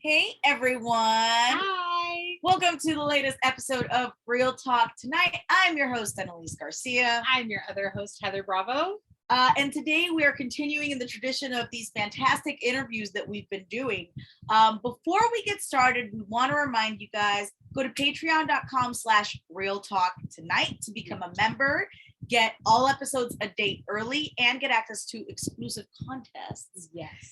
Hey everyone. Hi. Welcome to the latest episode of Real Talk Tonight. I'm your host, Annalise Garcia. I'm your other host, Heather Bravo. And today we are continuing in the tradition of these fantastic interviews that we've been doing. Before we get started, we want to remind you guys, go to patreon.com/Real Talk Tonight to become a member, get all episodes a day early, and get access to exclusive contests.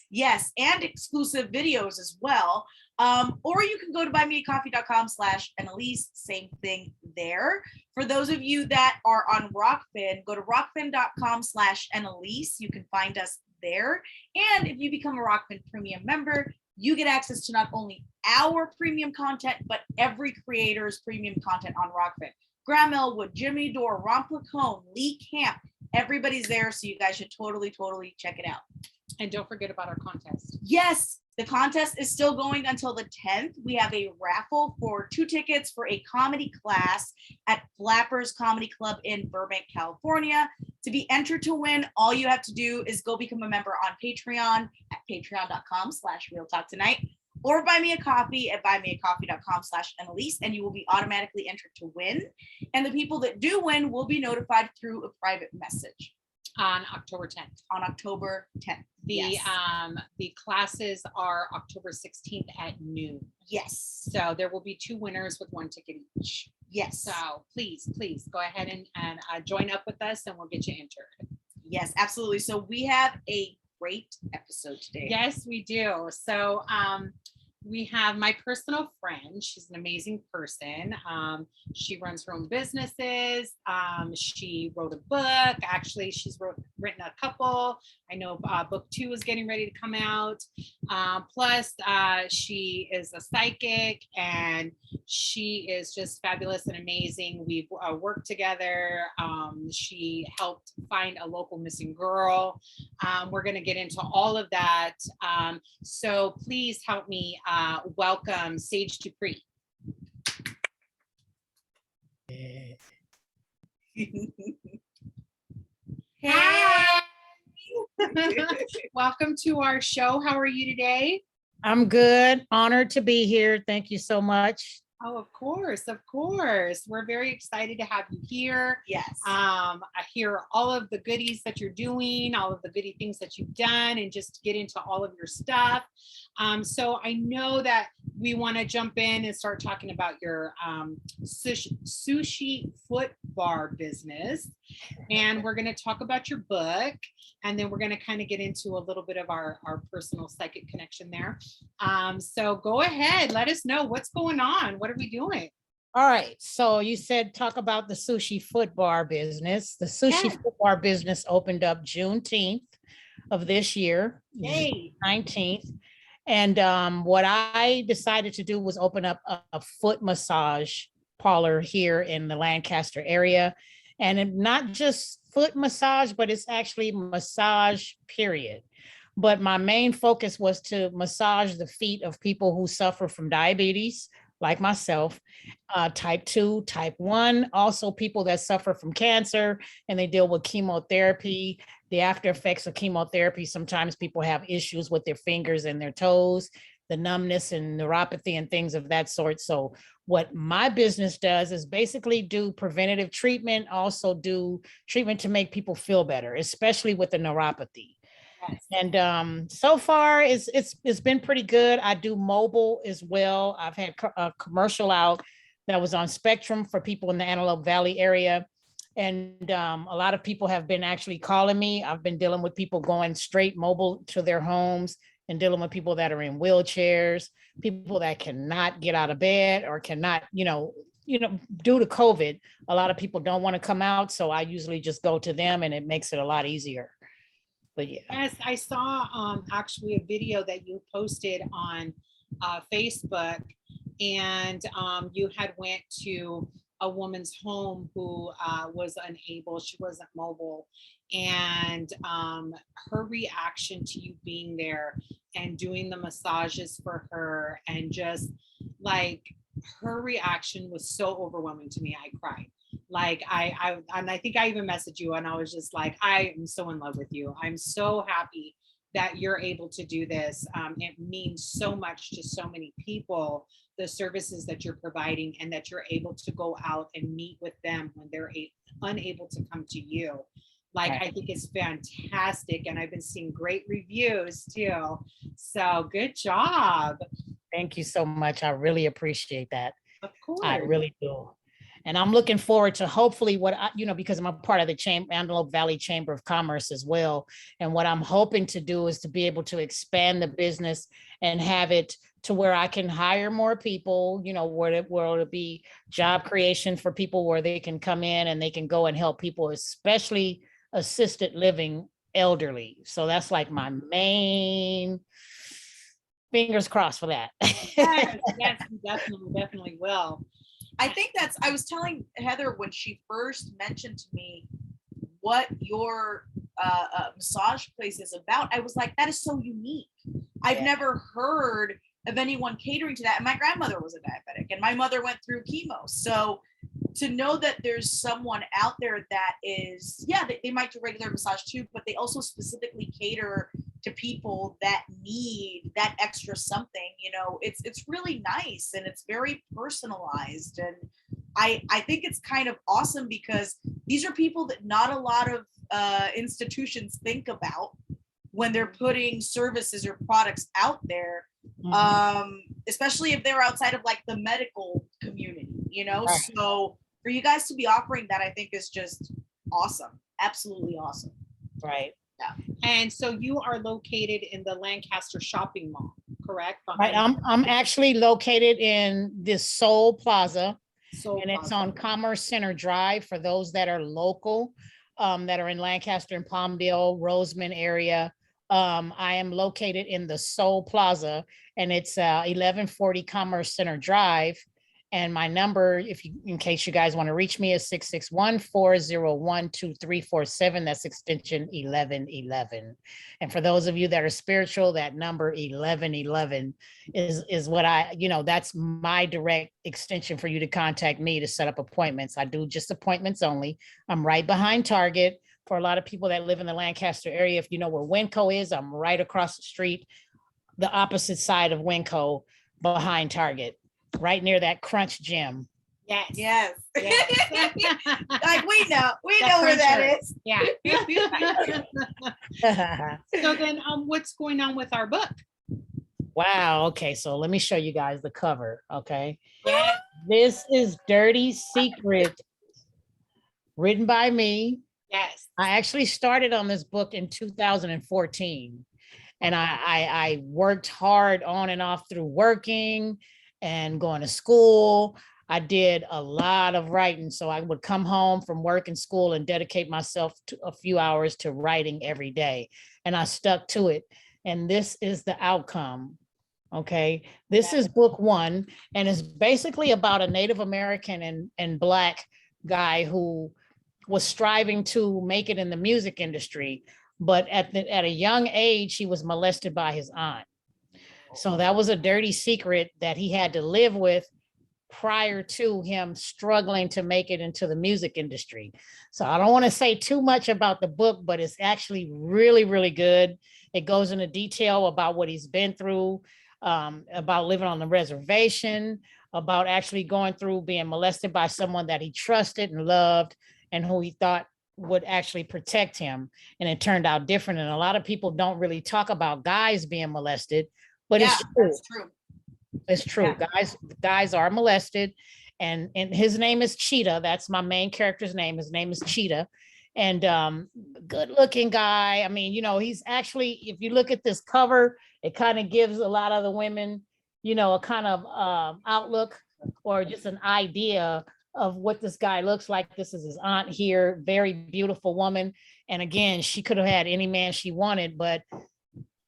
Yes, and exclusive videos as well. Or you can go to buymeacoffee.com/Annalise, same thing there. For those of you that are on Rockfin, go to rockfin.com/Annalise. You can find us there. And if you become a Rockfin premium member, you get access to not only our premium content, but every creator's premium content on Rockfin. Graham Elwood, Jimmy Dore, Ron Placone, Lee Camp, everybody's there. So you guys should totally check it out. And don't forget about our contest. Yes, the contest is still going until the 10th. We have a raffle for 2 tickets for a comedy class at Flappers Comedy Club in Burbank, California. To be entered to win, all you have to do is go become a member on Patreon at patreon.com/Real Talk Tonight, or buy me a coffee at buymeacoffee.com/Annalise, and you will be automatically entered to win. And the people that do win will be notified through a private message. On October 10th. On October 10th. The classes are October 16th at noon. Yes. So there will be 2 winners with 1 ticket each. Yes. So please go ahead and join up with us, and we'll get you entered. Yes, absolutely. So we have a great episode today. Yes, we do. So we have my personal friend. She's an amazing person. She runs her own businesses. She wrote a book. Actually, she's written a couple. I know book 2 is getting ready to come out. Plus, she is a psychic, and she is just fabulous and amazing. We've worked together. She helped find a local missing girl. We're going to get into all of that. So please help me welcome Sage Dupree. Hey. Hi. Welcome to our show. How are you today? I'm good. Honored to be here. Thank you so much. Oh, of course. We're very excited to have you here. Yes. I hear all of the goodies that you're doing, all of the goody things that you've done, and just get into all of your stuff. So I know that we want to jump in and start talking about your sushi foot bar business. And we're going to talk about your book. And then we're going to kind of get into a little bit of our personal psychic connection there. So go ahead. Let us know what's going on. What are we doing? All right. So you said talk about the sushi foot bar business. The sushi foot bar business opened up Juneteenth of this year, Yay. 19th. And what I decided to do was open up a foot massage parlor here in the Lancaster area. And not just foot massage, but it's actually massage, period. But my main focus was to massage the feet of people who suffer from diabetes, like myself, type 2, type 1, also people that suffer from cancer and they deal with chemotherapy, the after effects of chemotherapy. Sometimes people have issues with their fingers and their toes, the numbness and neuropathy and things of that sort. So what my business does is basically do preventative treatment, also do treatment to make people feel better, especially with the neuropathy. Yes. And so far it's been pretty good. I do mobile as well. I've had a commercial out that was on Spectrum for people in the Antelope Valley area. And a lot of people have been actually calling me. I've been dealing with people going straight mobile to their homes and dealing with people that are in wheelchairs, people that cannot get out of bed or cannot, due to COVID, a lot of people don't want to come out. So I usually just go to them and it makes it a lot easier. But yeah. Yes, I saw actually a video that you posted on Facebook, and you had went to a woman's home who was unable, she wasn't mobile, and her reaction to you being there and doing the massages for her, and just like her reaction was so overwhelming to me. I cried. Like I think I even messaged you and I was just like, I am so in love with you. I'm so happy that you're able to do this. It means so much to so many people, the services that you're providing, and that you're able to go out and meet with them when they're unable to come to you. Like, I think it's fantastic. And I've been seeing great reviews too. So good job. Thank you so much. I really appreciate that. Of course. I really do. And I'm looking forward to hopefully what I, because I'm a part of the Antelope Valley Chamber of Commerce as well. And what I'm hoping to do is to be able to expand the business and have it to where I can hire more people, where it'll be job creation for people where they can come in and they can go and help people, especially assisted living elderly. So that's like my main, fingers crossed for that. Yes, definitely will. I think I was telling Heather when she first mentioned to me what your massage place is about, I was like, that is so unique. I've never heard of anyone catering to that. And my grandmother was a diabetic and my mother went through chemo. So to know that there's someone out there that is, they might do regular massage too, but they also specifically cater to people that need that extra something, it's really nice and it's very personalized. And I think it's kind of awesome because these are people that not a lot of institutions think about when they're putting services or products out there, especially if they're outside of like the medical community, Right. So for you guys to be offering that, I think is just awesome. Absolutely awesome. Right. Yeah. And so you are located in the Lancaster shopping mall, correct? Right. I'm actually located in this Soul Plaza, and it's on Commerce Center Drive for those that are local, that are in Lancaster and Palmdale, Roseman area. I am located in the Soul Plaza, and it's 1140 Commerce Center Drive. And my number, in case you guys want to reach me, is 661-401-2347. That's extension 1111. And for those of you that are spiritual, that number 1111 is what that's my direct extension for you to contact me to set up appointments. I do just appointments only. I'm right behind Target. For a lot of people that live in the Lancaster area, if you know where Winco is, I'm right across the street, the opposite side of Winco, behind Target. Right near that Crunch gym. Yes. Like we know where that is. Yeah. So then what's going on with our book? Wow. Okay. So let me show you guys the cover. Okay. Yeah. This is Dirty Secret, written by me. Yes. I actually started on this book in 2014. And I worked hard on and off through working and going to school. I did a lot of writing. So I would come home from work and school and dedicate myself to a few hours to writing every day. And I stuck to it. And this is the outcome. Okay. This is book one. And it's basically about a Native American and Black guy who was striving to make it in the music industry. But at a young age, he was molested by his aunt. So that was a dirty secret that he had to live with prior to him struggling to make it into the music industry. So I don't want to say too much about the book, but it's actually really, really good. It goes into detail about what he's been through, about living on the reservation, about actually going through being molested by someone that he trusted and loved and who he thought would actually protect him. And it turned out different. And a lot of people don't really talk about guys being molested, but it's true. That's true. It's true. Yeah. Guys are molested, and his name is Cheetah. That's my main character's name. His name is Cheetah, and good looking guy. I mean, he's actually, if you look at this cover, it kind of gives a lot of the women, a kind of outlook or just an idea of what this guy looks like. This is his aunt here, very beautiful woman. And again, she could have had any man she wanted, but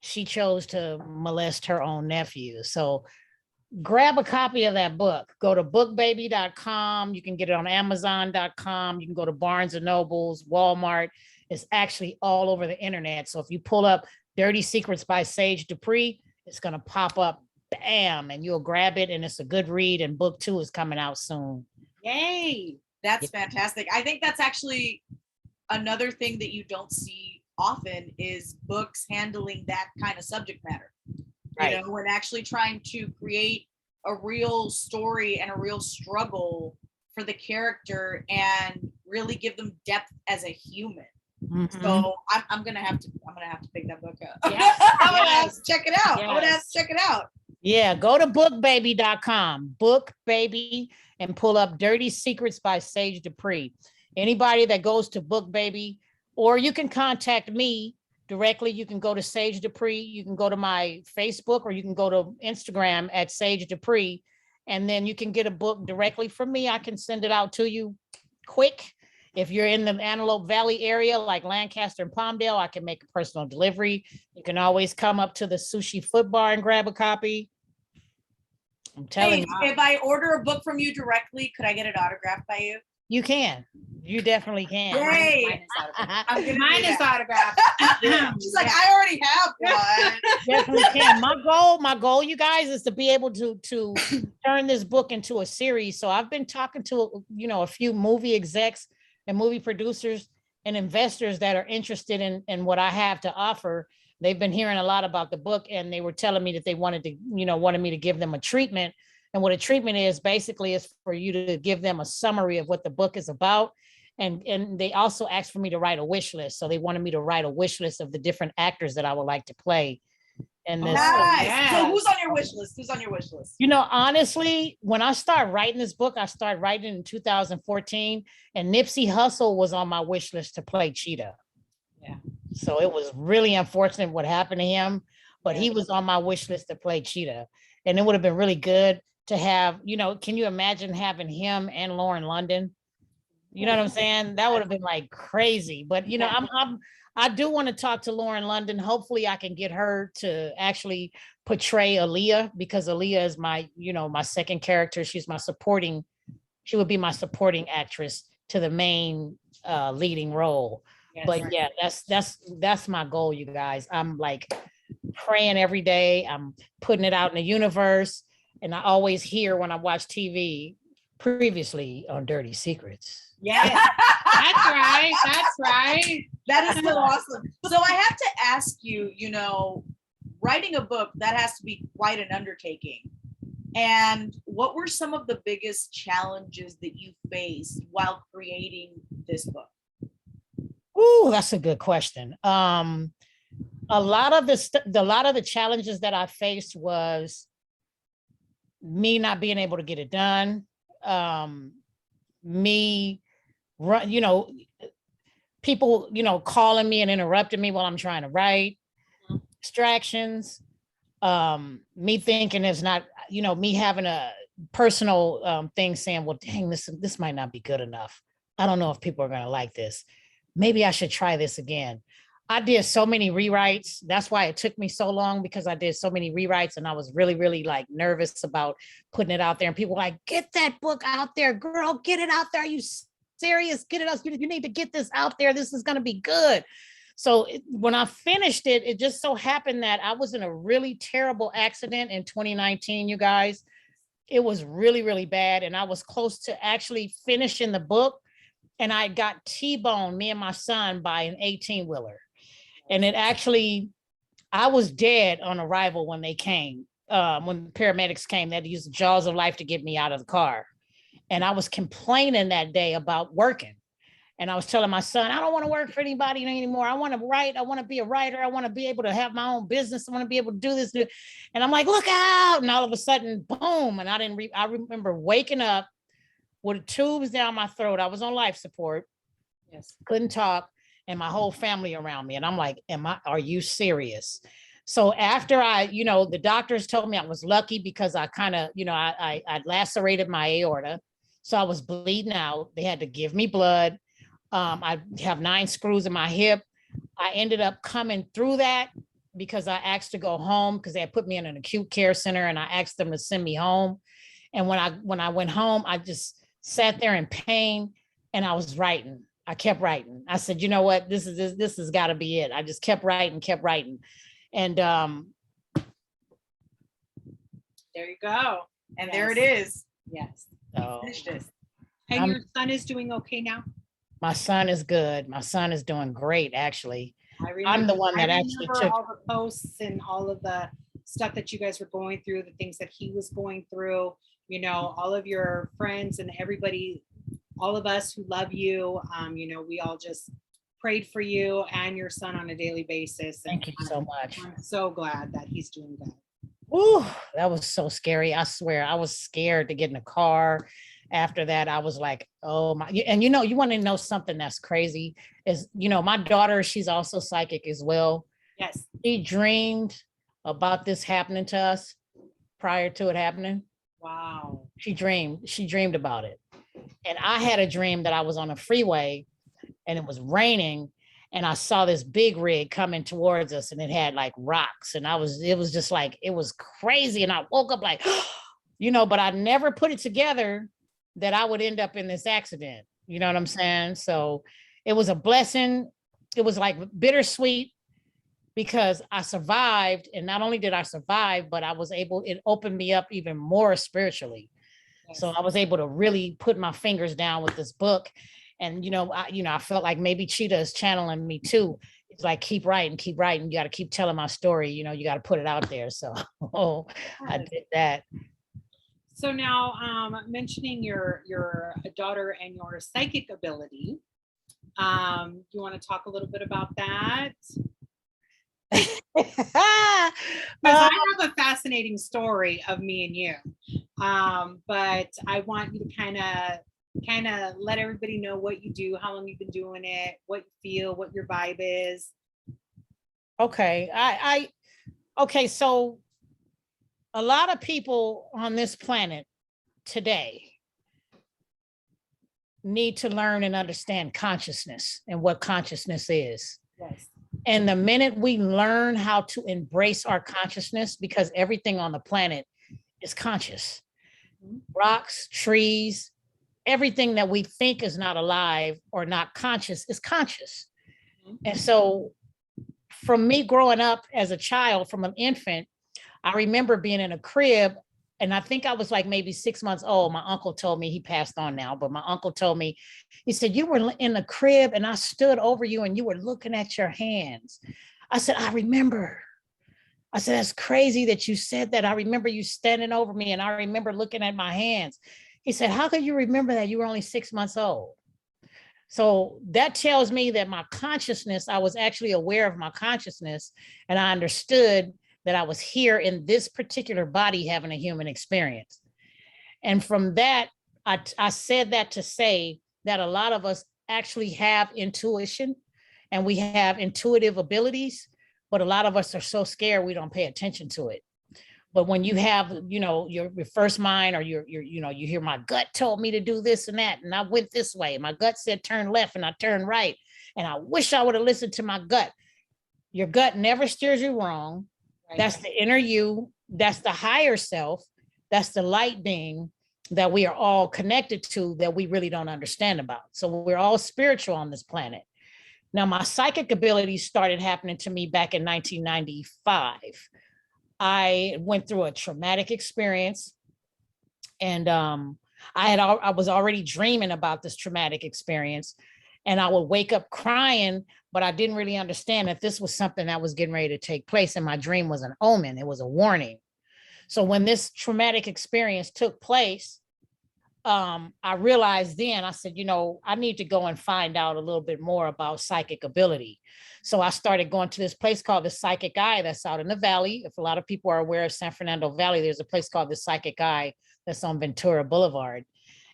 she chose to molest her own nephew. So grab a copy of that book. Go to bookbaby.com. You can get it on amazon.com. You can go to Barnes and Nobles, Walmart. It's actually all over the internet. So if you pull up Dirty Secrets by Sage Dupree, it's going to pop up, bam, and you'll grab it. And it's a good read. And book 2 is coming out soon. Yay. That's fantastic. I think that's actually another thing that you don't see often is books handling that kind of subject matter. Right. You know, and actually trying to create a real story and a real struggle for the character and really give them depth as a human. Mhm. So I'm gonna have to pick that book up. Yes, I'm gonna have yes. to check it out. I'm gonna have to check it out. Yeah, go to bookbaby.com, book baby, and pull up Dirty Secrets by Sage Dupree. Anybody that goes to Book Baby, or you can contact me directly. You can go to Sage Dupree, you can go to my Facebook, or you can go to Instagram at Sage Dupree, and then you can get a book directly from me. I can send it out to you quick. If you're in the Antelope Valley area, like Lancaster and Palmdale, I can make a personal delivery. You can always come up to the Sushi Foot Bar and grab a copy. I'm telling Hey, you, if I order a book from you directly, could I get it autographed by you? you can. You definitely can. Yay. Mine is autographed. I'm gonna Mine do is that. autographed. She's like, I already have one. Definitely can. My goal, you guys, is to be able to turn this book into a series. So I've been talking to, a few movie execs and movie producers and investors that are interested in what I have to offer. They've been hearing a lot about the book, and they were telling me that they wanted me to give them a treatment. And what a treatment is basically is for you to give them a summary of what the book is about. And they also asked for me to write a wish list. So they wanted me to write a wish list of the different actors that I would like to play. And this, Nice. yes. So who's on your wish list? Who's on your wish list? honestly, when I started writing this book, I started writing in 2014, and Nipsey Hussle was on my wish list to play Cheetah. Yeah. So it was really unfortunate what happened to him, but he was on my wish list to play Cheetah. And it would have been really good to have, can you imagine having him and Lauren London? You know what I'm saying? That would have been like crazy. But I do want to talk to Lauren London. Hopefully I can get her to actually portray Aaliyah, because Aaliyah is my second character. She would be my supporting actress to the main leading role. Yes. But yeah, that's my goal, you guys. I'm like praying every day. I'm putting it out in the universe. And I always hear when I watch TV, previously on Dirty Secrets. Yeah, that's right. That's right. That is so awesome. So I have to ask you, writing a book, that has to be quite an undertaking. And what were some of the biggest challenges that you faced while creating this book? Ooh, that's a good question. A lot of the challenges that I faced was me not being able to get it done. People, calling me and interrupting me while I'm trying to write, distractions, me thinking it's not, me having a personal thing saying, well, dang, this might not be good enough. I don't know if people are going to like this. Maybe I should try this again. I did so many rewrites. That's why it took me so long, because I did so many rewrites, and I was really, really like nervous about putting it out there. And people were like, get that book out there, girl, get it out there. Are you serious? Get it out. You need to get this out there. This is going to be good. So when I finished it, it just so happened that I was in a really terrible accident in 2019, you guys. It was really, really bad. And I was close to actually finishing the book. And I got T-boned, me and my son, by an 18-wheeler. And I was dead on arrival when they came. When the paramedics came, they had to use the jaws of life to get me out of the car. And I was complaining that day about working. And I was telling my son, I don't want to work for anybody anymore. I want to write. I want to be a writer. I want to be able to have my own business. I want to be able to do this. And I'm like, look out. And all of a sudden, boom. And I remember waking up with tubes down my throat. I was on life support. Yes. Couldn't talk. And my whole family around me. And I'm like, are you serious? So after the doctors told me I was lucky, because I kind of, I lacerated my aorta. So I was bleeding out. They had to give me blood. I have 9 screws in my hip. I ended up coming through that because I asked to go home, because they had put me in an acute care center, and I asked them to send me home. And when I went home, I just sat there in pain, and I was writing. I kept writing. I said, you know what, this has got to be it. I just kept writing. And there you go. And there it is. Yes. So, Finished it. And your son is doing okay now? My son is good. My son is doing great, actually. I I'm the remember, one I that actually remember took. all the posts and all of the stuff that you guys were going through, the things that he was going through, you know, all of your friends and everybody, all of us who love you, you know, we all just prayed for you and your son on a daily basis. And Thank you so much. I'm so glad that he's doing good. Ooh, that was so scary. I swear, I was scared to get in the car. After that, I was like, oh my, and you know, you want to know something that's crazy is, you know, my daughter, she's also psychic as well. Yes. She dreamed about this happening to us prior to it happening. Wow. She dreamed about it. And I had a dream that I was on a freeway and it was raining and I saw this big rig coming towards us and it had like rocks and it was just like, it was crazy. And I woke up like, you know, but I never put it together that I would end up in this accident. You know what I'm saying? So it was a blessing. It was like bittersweet because I survived. And not only did I survive, but it opened me up even more spiritually. Yes. So I was able to really put my fingers down with this book. And, I felt like maybe Cheetah is channeling me too. It's like, keep writing. You got to keep telling my story. You know, you got to put it out there. So I did that. So now, mentioning your daughter and your psychic ability, you want to talk a little bit about that? Because I have a fascinating story of me and you, but I want you to kind of let everybody know what you do, how long you've been doing it, what you feel, what your vibe is. Okay, okay, so a lot of people on this planet today need to learn and understand consciousness and what consciousness is. Yes. And the minute we learn how to embrace our consciousness, because everything on the planet is conscious, rocks, trees, everything that we think is not alive or not conscious is conscious. And so from me growing up as a child, from an infant, I remember being in a crib and I think I was like maybe 6 months old. My uncle told me, he passed on now, but my uncle told me, he said, you were in the crib and I stood over you and you were looking at your hands. I said, I remember. I said, that's crazy that you said that. I remember you standing over me and I remember looking at my hands. He said, how could you remember that? You were only 6 months old. So that tells me that my consciousness, I was actually aware of my consciousness and I understood that I was here in this particular body having a human experience. And from that, I said that to say that a lot of us actually have intuition and we have intuitive abilities, but a lot of us are so scared we don't pay attention to it. But when you have, your first mind or you hear my gut told me to do this and that, and I went this way, my gut said turn left and I turned right. And I wish I would have listened to my gut. Your gut never steers you wrong. Right. That's the inner you. That's the higher self. That's the light being that we are all connected to that we really don't understand about. So we're all spiritual on this planet. Now, my psychic abilities started happening to me back in 1995. I went through a traumatic experience and I was already dreaming about this traumatic experience and I would wake up crying, but I didn't really understand that this was something that was getting ready to take place. And my dream was an omen. It was a warning. So when this traumatic experience took place, I realized then, I said, I need to go and find out a little bit more about psychic ability. So I started going to this place called the Psychic Eye that's out in the Valley. If a lot of people are aware of San Fernando Valley, there's a place called the Psychic Eye that's on Ventura Boulevard.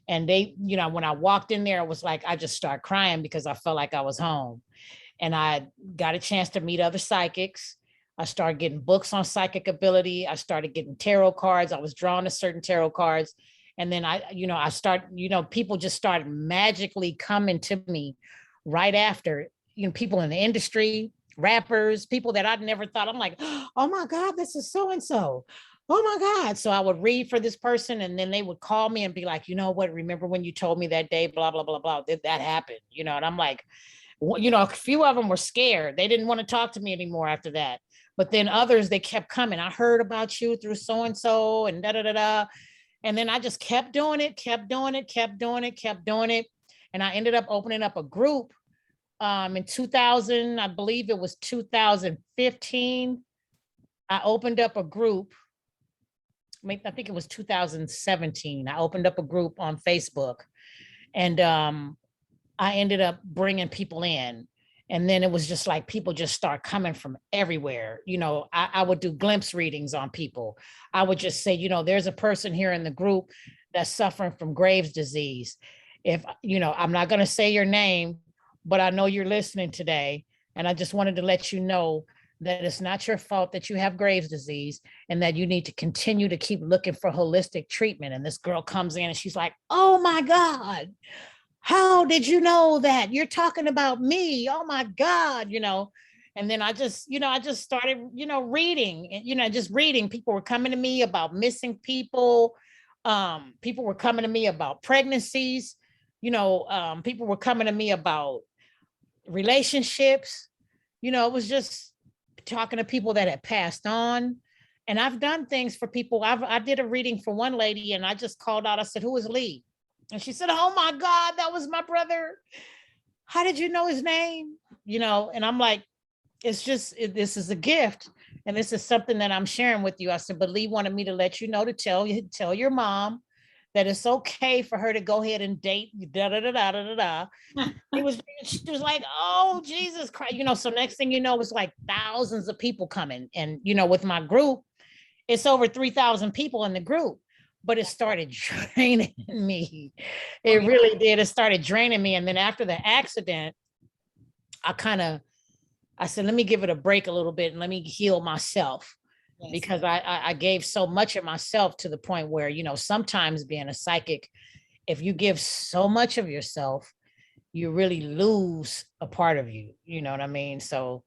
And they, when I walked in there, it was like, I just started crying because I felt like I was home. And I got a chance to meet other psychics. I started getting books on psychic ability. I started getting tarot cards. I was drawn to certain tarot cards. And then people just started magically coming to me right after, people in the industry, rappers, people that I'd never thought. I'm like, oh my God, this is so-and-so. Oh my God. So I would read for this person and then they would call me and be like, you know what, remember when you told me that day, blah, blah, blah, blah, that happened, and I'm like, a few of them were scared. They didn't want to talk to me anymore after that. But then others, they kept coming. I heard about you through so-and-so and da-da-da-da. And then I just kept doing it. And I ended up opening up a group in 2000, I believe it was 2015, I opened up a group. I think it was 2017. I opened up a group on Facebook, and I ended up bringing people in. And then it was just like people just start coming from everywhere. I would do glimpse readings on people. I would just say, there's a person here in the group that's suffering from Graves' disease. If, I'm not going to say your name, but I know you're listening today. And I just wanted to let you know that it's not your fault that you have Graves' disease, and that you need to continue to keep looking for holistic treatment. And this girl comes in and she's like, oh my God, how did you know that? You're talking about me. Oh my God, And then I just started, reading, and, just reading. People were coming to me about missing people. People were coming to me about pregnancies. People were coming to me about relationships. It was just talking to people that had passed on. And I've done things for people. I did a reading for one lady, and I just called out, I said, who is Lee? And she said, oh my God, that was my brother. How did you know his name? And I'm like, this is a gift. And this is something that I'm sharing with you. I said, but Lee wanted me to let you know to tell your mom that it's okay for her to go ahead and date da da da da da da. She was like, oh, Jesus Christ. So next thing you know, it's like thousands of people coming. And, with my group, it's over 3,000 people in the group. But it started draining me. It really did. It started draining me. And then after the accident, I said, let me give it a break a little bit and let me heal myself. Yes. Because I gave so much of myself to the point where, sometimes being a psychic, if you give so much of yourself, you really lose a part of you. You know what I mean? So,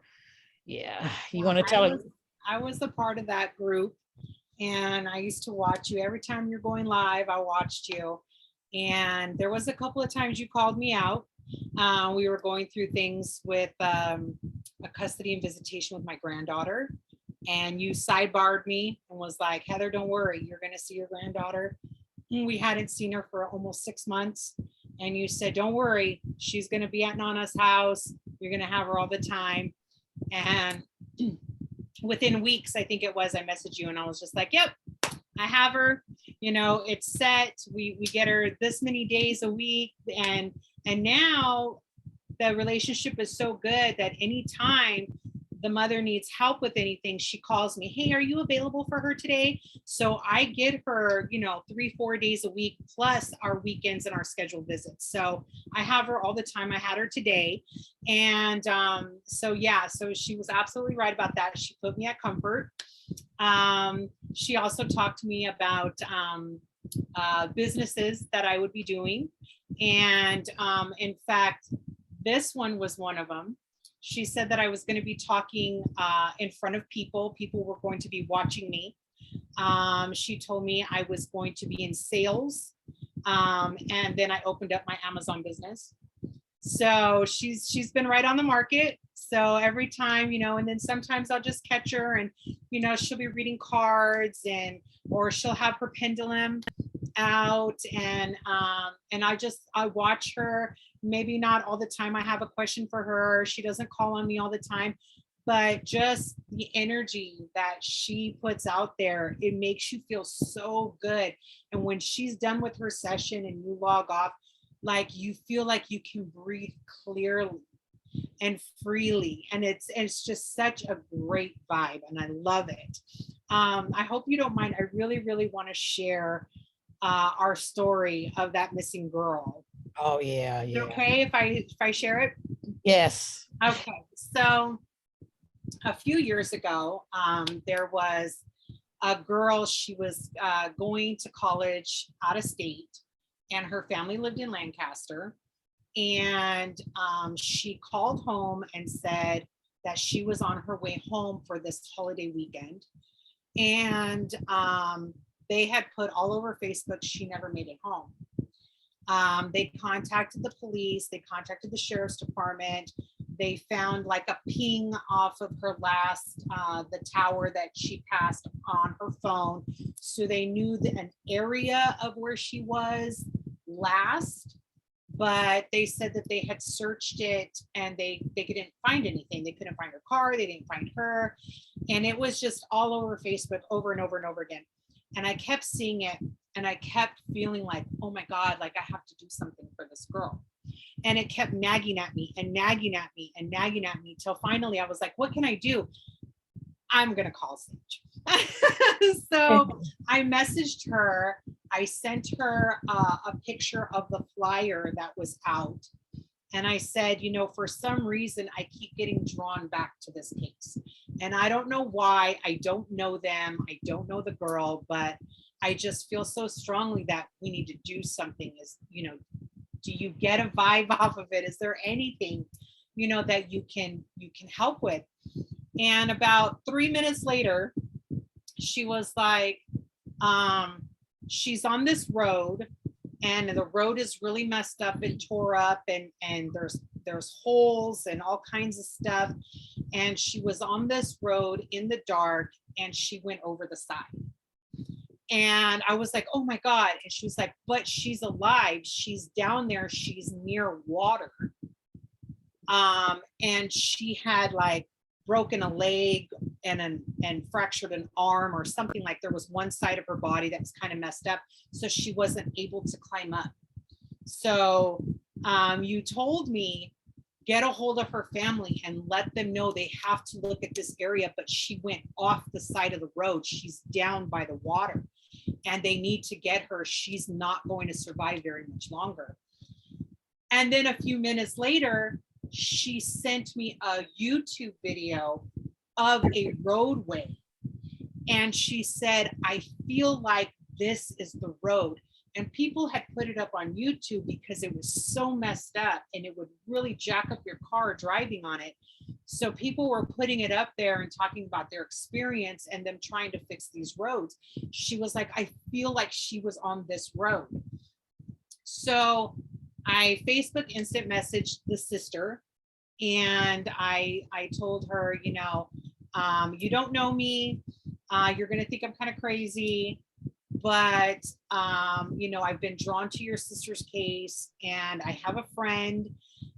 yeah, you want to tell it? I was a part of that group. And I used to watch you every time you're going live. I watched you, and there was a couple of times you called me out. We were going through things with a custody and visitation with my granddaughter, and you sidebarred me and was like, Heather, don't worry, you're going to see your granddaughter. And we hadn't seen her for almost 6 months. And you said, don't worry, she's going to be at Nana's house. You're going to have her all the time. And within weeks, I think it was, I messaged you and I was just like, yep, I have her, it's set. We get her this many days a week. And now the relationship is so good that anytime the mother needs help with anything, she calls me, hey, are you available for her today? So I get her, 3-4 days a week, plus our weekends and our scheduled visits. So I have her all the time. I had her today. And so she was absolutely right about that. She put me at comfort. She also talked to me about businesses that I would be doing. And in fact, this one was one of them. She said that I was going to be talking in front of people. People were going to be watching me. She told me I was going to be in sales. And then I opened up my Amazon business. So she's been right on the market. So every time, and then sometimes I'll just catch her and, she'll be reading cards or she'll have her pendulum out and I watch her. Maybe not all the time I have a question for her. She doesn't call on me all the time, but just the energy that she puts out there, it makes you feel so good. And when she's done with her session and you log off, like you feel like you can breathe clearly and freely. And it's just such a great vibe and I love it. I hope you don't mind. I really, really want to share our story of that missing girl. Oh yeah. Okay, if I share it? Yes. Okay, so a few years ago, there was a girl. She was going to college out of state, and her family lived in Lancaster. And she called home and said that she was on her way home for this holiday weekend, and they had put all over Facebook she never made it home. They contacted the police, they contacted the sheriff's department. They found like a ping off of her last, the tower that she passed on her phone. So they knew that an area of where she was last. but they said that they had searched it and they couldn't find anything. They couldn't find her car, they didn't find her, and it was just all over Facebook over and over and over again. And I kept seeing it and I kept feeling like, oh my God, like I have to do something for this girl. And it kept nagging at me and nagging at me and nagging at me till finally I was like, what can I do? I'm gonna call Sage. So I messaged her. I sent her a picture of the flyer that was out. And I said, you know, for some reason, I keep getting drawn back to this case. And I don't know why. I don't know them. I don't know the girl, but I just feel so strongly that we need to do something. Is, you know, do you get a vibe off of it? Is there anything, you know, that you can help with? And about 3 minutes later, she was like, she's on this road and the road is really messed up and tore up and there's holes and all kinds of stuff. And she was on this road in the dark and she went over the side. And I was like, oh my God. And she was like, but she's alive. She's down there. She's near water. And she had like broken a leg and fractured an arm or something. Like there was one side of her body that was kind of messed up. So she wasn't able to climb up. So you told me, get a hold of her family and let them know they have to look at this area, but she went off the side of the road. She's down by the water and they need to get her. She's not going to survive very much longer. And then a few minutes later, she sent me a YouTube video of a roadway. And she said, I feel like this is the road. And people had put it up on YouTube because it was so messed up and it would really jack up your car driving on it. So people were putting it up there and talking about their experience and them trying to fix these roads. She was like, I feel like she was on this road. So I Facebook instant messaged the sister and I told her, you know, you don't know me. You're going to think I'm kind of crazy, but, you know, I've been drawn to your sister's case and I have a friend.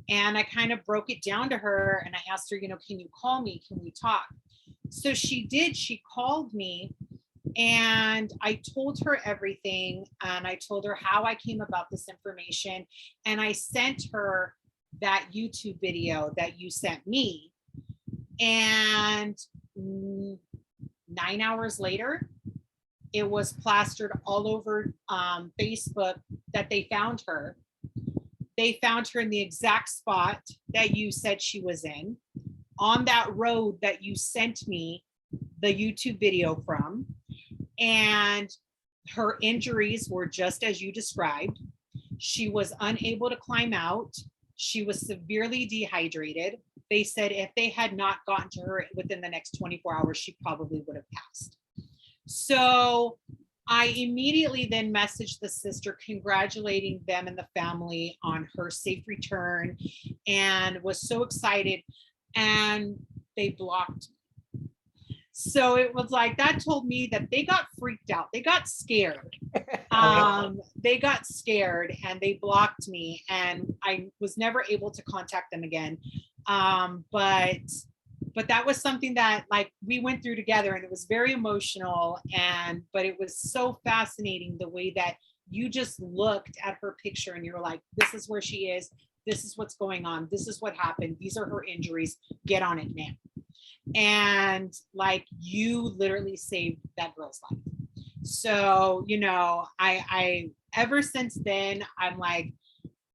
And I kind of broke it down to her and I asked her, you know, can you call me? Can we talk? So she did. She called me and I told her everything. And I told her how I came about this information. And I sent her that YouTube video that you sent me. And 9 hours later, it was plastered all over Facebook that they found her. They found her in the exact spot that you said she was in, on that road that you sent me the YouTube video from. And her injuries were just as you described. She was unable to climb out. She was severely dehydrated. They said if they had not gotten to her within the next 24 hours, she probably would have passed. So I immediately then messaged the sister congratulating them and the family on her safe return and was so excited, and they blocked me. So it was like, that told me that they got freaked out. They got scared. They got scared and they blocked me and I was never able to contact them again. But that was something that like we went through together and it was very emotional but it was so fascinating the way that you just looked at her picture and you were like, this is where she is. This is what's going on. This is what happened. These are her injuries. Get on it now. And like, you literally saved that girl's life. So, you know, I ever since then, I'm like,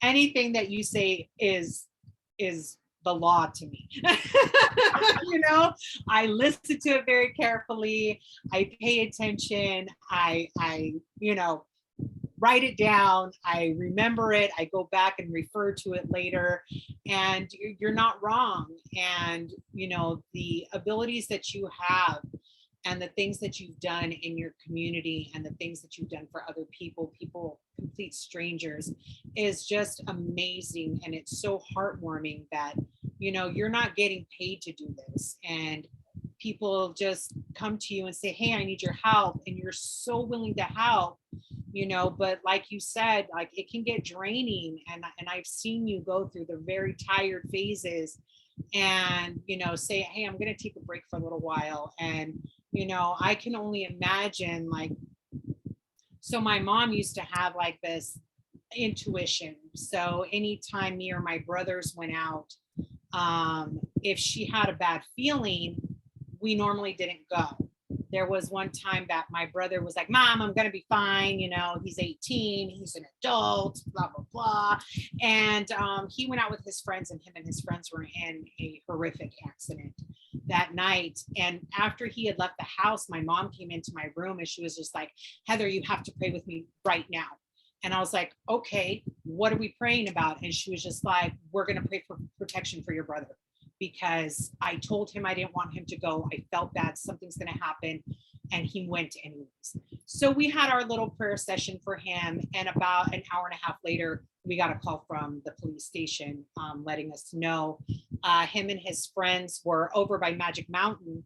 anything that you say is the law to me. You know, I listen to it very carefully. I pay attention. I, you know, write it down. I remember it. I go back and refer to it later. And you're not wrong. And, you know, the abilities that you have and the things that you've done in your community and the things that you've done for other people, complete strangers, is just amazing. And it's so heartwarming that, you know, you're not getting paid to do this. And people just come to you and say, hey, I need your help. And you're so willing to help, but like you said, like it can get draining, and I've seen you go through the very tired phases and, say, hey, I'm going to take a break for a little while. And, I can only imagine, like, so my mom used to have like this intuition. So anytime me or my brothers went out, if she had a bad feeling, we normally didn't go. There was one time that my brother was like, Mom, I'm going to be fine. He's 18, he's an adult, blah, blah, blah. And he went out with his friends, and him and his friends were in a horrific accident that night. And after he had left the house, my mom came into my room and she was just like, Heather, you have to pray with me right now. And I was like, okay, what are we praying about? And she was just like, we're going to pray for protection for your brother, because I told him I didn't want him to go. I felt bad, something's going to happen. And he went anyways. So we had our little prayer session for him. And about an hour and a half later, we got a call from the police station letting us know him and his friends were over by Magic Mountain.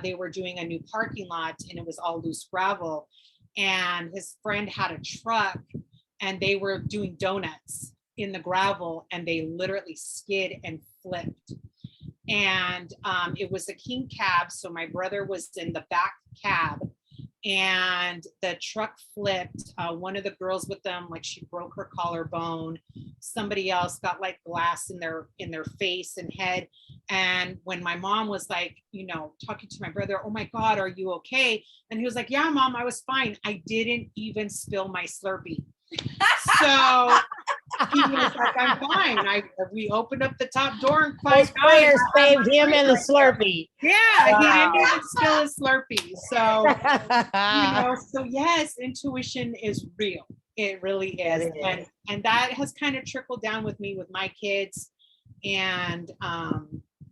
They were doing a new parking lot, and it was all loose gravel. And his friend had a truck, and they were doing donuts in the gravel, and they literally skid and flipped. And it was a king cab. So my brother was in the back cab, and the truck flipped. One of the girls with them, like, she broke her collarbone. Somebody else got like glass in their face and head. And when my mom was like, talking to my brother, oh my God, are you okay? And he was like, yeah, Mom, I was fine. I didn't even spill my Slurpee. So he was like, I'm fine. We opened up the top door, and those prayers saved him and the Slurpee. Yeah, wow. He didn't even spill his Slurpee. So, so yes, intuition is real. It really is. And that has kind of trickled down with me with my kids. And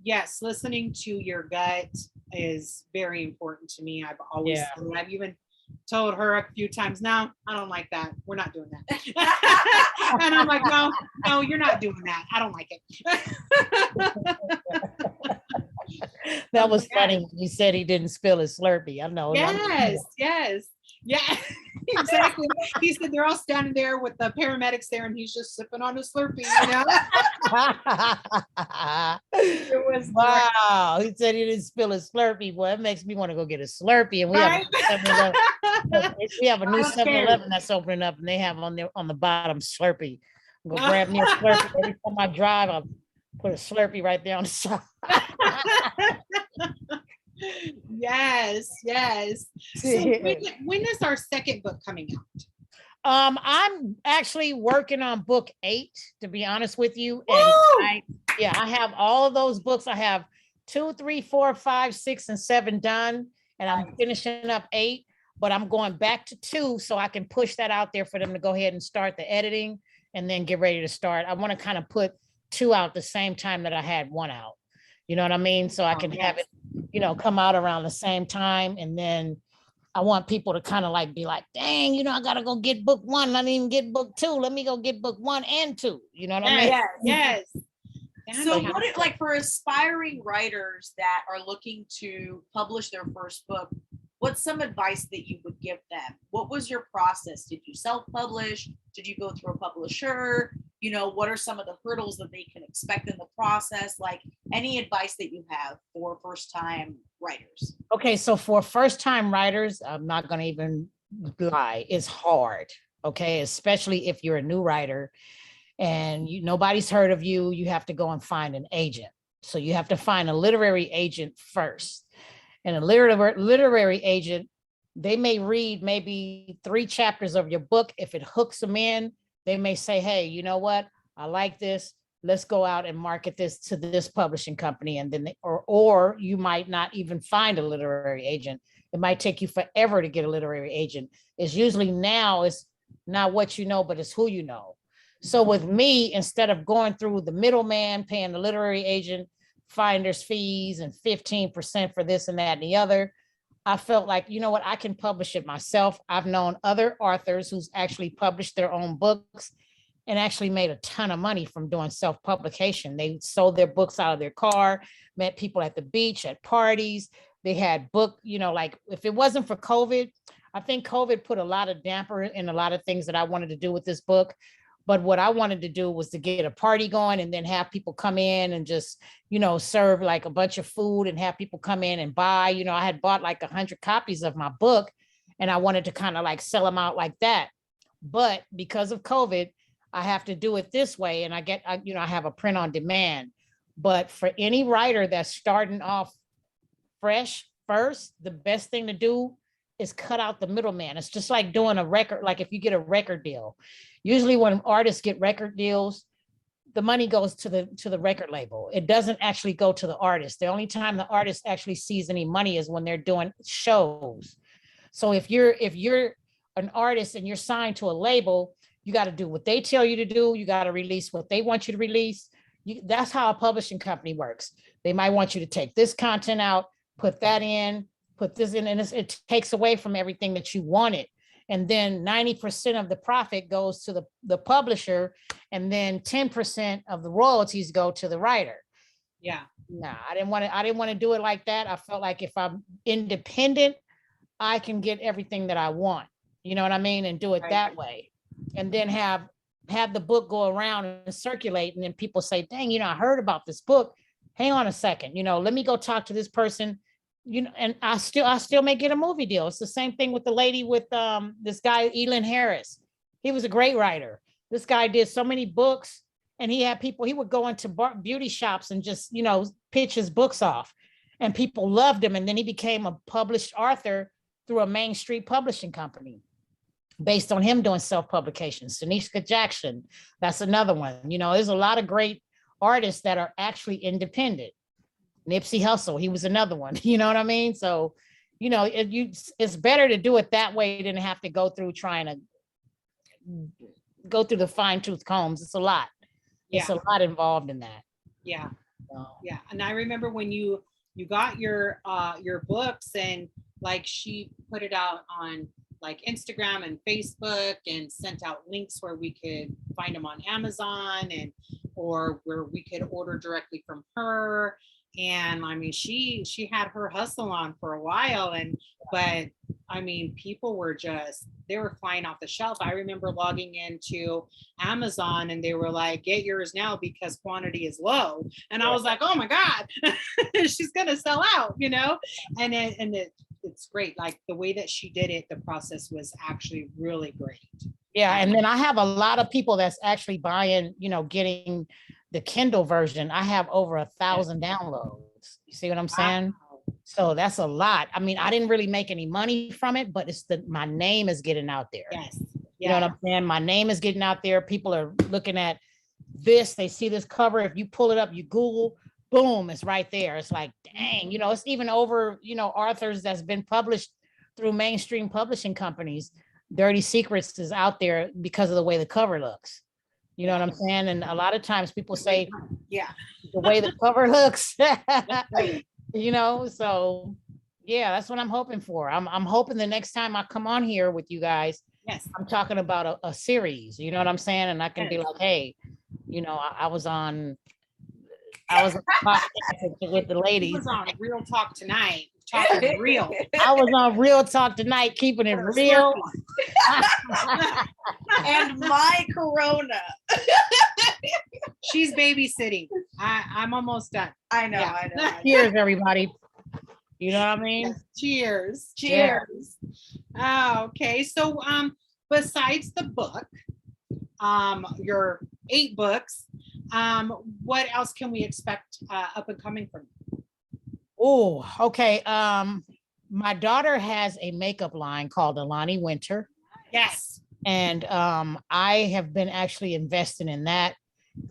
yes, listening to your gut is very important to me. I've always, I've even told her a few times, now I don't like that. We're not doing that. And I'm like, no, you're not doing that. I don't like it. That was funny when you said he didn't spill his Slurpee. I know. Yes. Yeah, exactly. He said they're all standing there with the paramedics there, and he's just sipping on a Slurpee. It was wow. He said he didn't spill a Slurpee. Boy, it makes me want to go get a Slurpee. And we have a new 7-Eleven that's opening up, and they have on the bottom Slurpee. I'm gonna grab me a Slurpee every time I drive. I'll put a Slurpee right there on the side. Yes. So when is our second book coming out? I'm actually working on book 8, to be honest with you. And I have all of those books. I have 2, 3, 4, 5, 6, and 7 done, and I'm finishing up 8, but I'm going back to 2 so I can push that out there for them to go ahead and start the editing and then get ready to start. I want to kind of put 2 out the same time that I had 1 out. You know what I mean? So I can have it, come out around the same time. And then I want people to kind of like be like, dang, I got to go get book 1. I didn't even get book 2. Let me go get book 1 and 2. You know what I mean? Yes. So what it like for aspiring writers that are looking to publish their first book, what's some advice that you would give them? What was your process? Did you self-publish? Did you go through a publisher? What are some of the hurdles that they can expect in the process? Like, any advice that you have for first-time writers? Okay, so for first-time writers, I'm not going to even lie. It's hard, okay? Especially if you're a new writer and nobody's heard of you, you have to go and find an agent. So you have to find a literary agent first. And a literary agent, they may read maybe 3 chapters of your book. If it hooks them in, they may say, hey, you know what? I like this. Let's go out and market this to this publishing company. And then, or you might not even find a literary agent. It might take you forever to get a literary agent. It's usually now, it's not what you know, but it's who you know. So with me, instead of going through the middleman, paying the literary agent finder's fees and 15% for this and that and the other, I felt like, you know what, I can publish it myself. I've known other authors who's actually published their own books and actually made a ton of money from doing self-publication. They sold their books out of their car, met people at the beach, at parties. They had book, like if it wasn't for COVID, I think COVID put a lot of damper in a lot of things that I wanted to do with this book. But what I wanted to do was to get a party going and then have people come in and just, serve like a bunch of food and have people come in and buy. I had bought like 100 copies of my book and I wanted to kind of like sell them out like that. But because of COVID, I have to do it this way. And I have a print on demand. But for any writer that's starting off fresh first, the best thing to do is cut out the middleman. It's just like doing a record, like if you get a record deal. Usually when artists get record deals, the money goes to the record label. It doesn't actually go to the artist. The only time the artist actually sees any money is when they're doing shows. So if you're an artist and you're signed to a label, you got to do what they tell you to do. You got to release what they want you to release. That's how a publishing company works. They might want you to take this content out, put that in, put this in, and it takes away from everything that you wanted. And then 90% of the profit goes to the publisher, and then 10% of the royalties go to the writer. Yeah. Nah, I didn't want to do it like that. I felt like if I'm independent, I can get everything that I want. You know what I mean? And do it that way. And then have the book go around and circulate. And then people say, dang, I heard about this book. Hang on a second, let me go talk to this person. And I still may get a movie deal. It's the same thing with the lady with this guy, Elin Harris. He was a great writer. This guy did so many books, and he would go into beauty shops and just, pitch his books off, and people loved him. And then he became a published author through a Main Street publishing company based on him doing self-publications. Tanisha Jackson, that's another one. There's a lot of great artists that are actually independent. Nipsey Hussle, he was another one. You know what I mean? So, it's better to do it that way than have to go through trying to go through the fine tooth combs. It's a lot. Yeah. It's a lot involved in that. Yeah. Yeah. And I remember when you got your books, and like she put it out on like Instagram and Facebook and sent out links where we could find them on Amazon or where we could order directly from her. And I mean, she had her hustle on for a while, but I mean, people were they were flying off the shelf. I remember logging into Amazon and they were like, get yours now because quantity is low. And I was like, oh my God, she's going to sell out, and it's great. Like the way that she did it, the process was actually really great. Yeah. And then I have a lot of people that's actually buying, getting the Kindle version. I have over 1,000 downloads. You see what I'm saying? Wow. So that's a lot. I mean, I didn't really make any money from it, but my name is getting out there. Yes. You know what I'm saying? My name is getting out there. People are looking at this. They see this cover. If you pull it up, you Google, boom, it's right there. It's like, dang, it's even over, authors that's been published through mainstream publishing companies. Dirty Secrets is out there because of the way the cover looks. You know what I'm saying? And a lot of times people say, yeah, the way the cover looks, so yeah, that's what I'm hoping for. I'm hoping the next time I come on here with you guys, yes, I'm talking about a series, you know what I'm saying? And I can be like, hey, I was on with the ladies. I was on Real Talk Tonight. Talking real. I was on Real Talk Tonight, keeping it real. And my Corona. She's babysitting. I'm almost done. I know. I know. Cheers, everybody. You know what I mean? Yes. Cheers. Cheers. Oh, okay. So, besides the book, your 8 books, what else can we expect up and coming from you? Oh, okay. My daughter has a makeup line called Alani Winter. Yes. And I have been actually investing in that.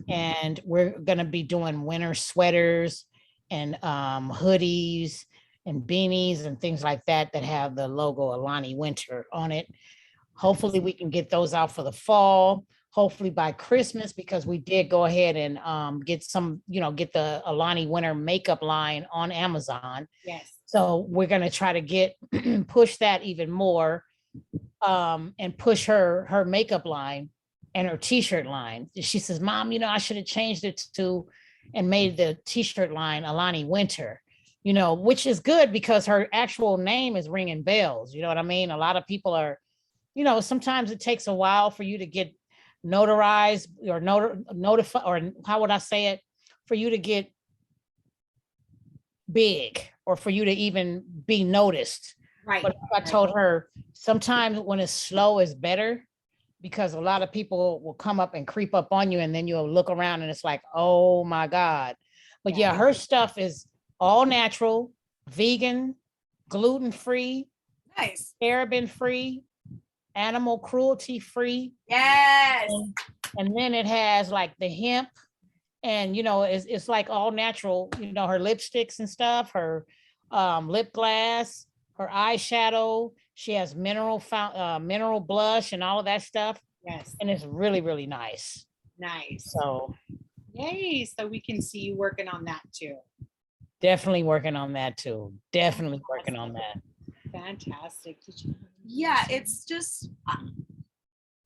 And we're going to be doing winter sweaters and hoodies and beanies and things like that have the logo Alani Winter on it. Hopefully we can get those out for the fall. Hopefully by Christmas, because we did go ahead and get the Alani Winter makeup line on Amazon. Yes. So we're going to try to push that even more and push her makeup line and her t-shirt line. She says, Mom, I should have changed it to and made the t-shirt line Alani Winter, you know, which is good because her actual name is ringing bells. You know what I mean? A lot of people are, you know, sometimes it takes a while for you to get notarized or notify, or how would I say it? For you to get big or for you to even be noticed. Right. But I told her sometimes when it's slow is better, because a lot of people will come up and creep up on you, and then you'll look around and it's like, oh my God. But yeah, her stuff is all natural, vegan, gluten-free, Nice. paraben-free, animal cruelty-free. Yes. And then it has like the hemp, and you know, it's like all natural, you know, her lipsticks and stuff, her lip gloss, her eyeshadow. She has mineral blush and all of that stuff. Yes. And it's really, really nice. Nice. So yay. So we can see you working on that too. definitely working on that too. Definitely working on that. Fantastic. Yeah, it's just,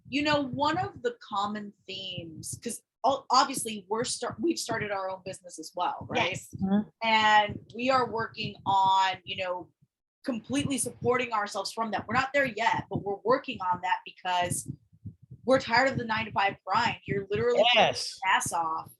you know, one of the common themes, because obviously we've started our own business as well, right? Yes. And we are working on, you know, completely supporting ourselves from that. We're not there yet, but we're working on that because we're tired of the 9-to-5 grind. You're literally getting your ass off